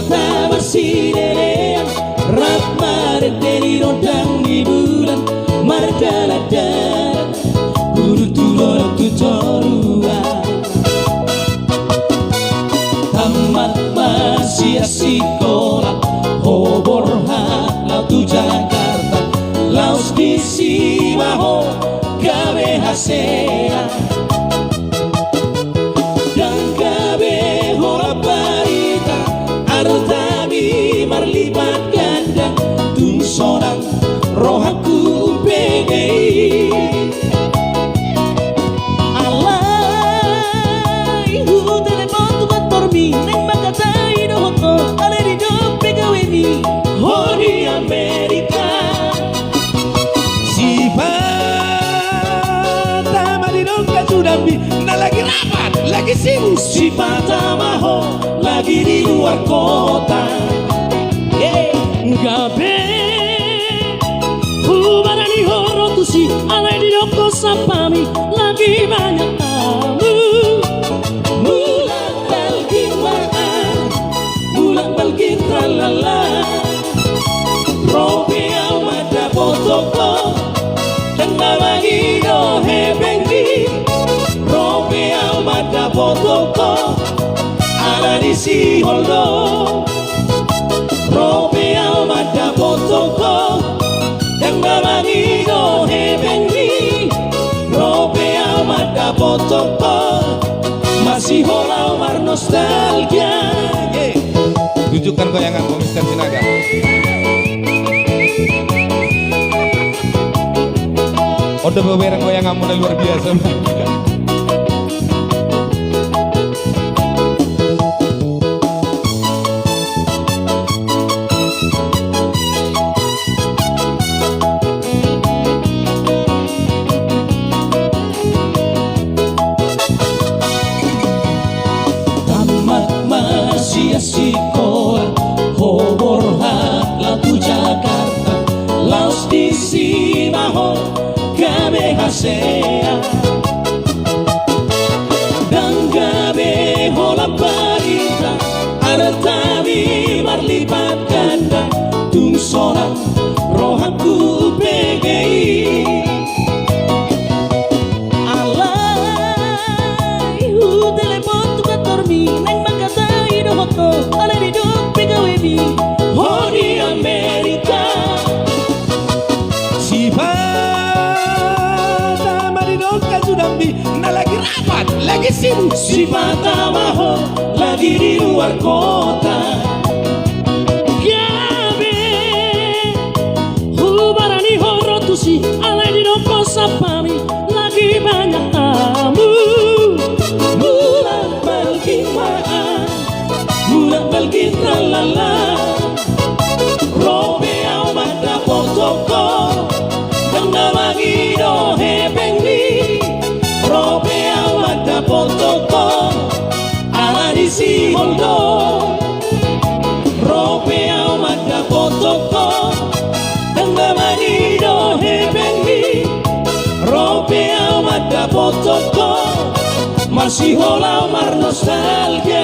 mata bersinerean Ratma renteni rodang di bulan Margaladan Guru tulor tutoruan Tamat masih sekolah Hobor hak lautu Jakarta Laos di Simaho gawe hasea Dan gawe hola barita Artami marlibat ganda Tung sonang rohaku PGI Alay hutene motu matormi Neng makatai dohoko Ale di dope gawe mi Hori Amerika Si Patama di Nongka Sudambi Nah lagi rapat, lagi sibuk. Si Patamaho lagi di luar kota Gabe Hubarani horotusi Alai di doko sapami Lagi banyak tamu Mulak balgin waan Mulak balgin tralala Robe amada potoko Tengah bagi dohe bengki Robe amada potoko Ada di si holdo Robe amada potoko Tengah bagi dohe bengki Robe amada potoko Masih hola Omar nostalgia Tunjukkan goyanganmu Mr. Sinaga. Udah beberapa goyanganmu udah luar biasa. Tamat masih sekolah Hobor hak lautu Jakarta Laos di Simaho gawe hasea Dan gawe hola barita Artami marlibat ganda Tung sonang rohaku PGI Alay hutele motu katormi Neng makatai dohoko Ale di dope gawe mi Hori Amerika Si Patama di Nongka Sudambi Nah lagi rapat, lagi sibuk. Si Patamaho lagi di luar kota Gabe Hubarani horotusi Alai di doko sapami Lagi banyak tamu Mulak balgin waan Mulak balgin tralala Robe amada potoko Tengah bagi dohe bengki Robe amada potoko Ala di si holdo Robe amada potoko Tengah bagi dohe bengki Robe amada potoko Masih hola Omar nostalgia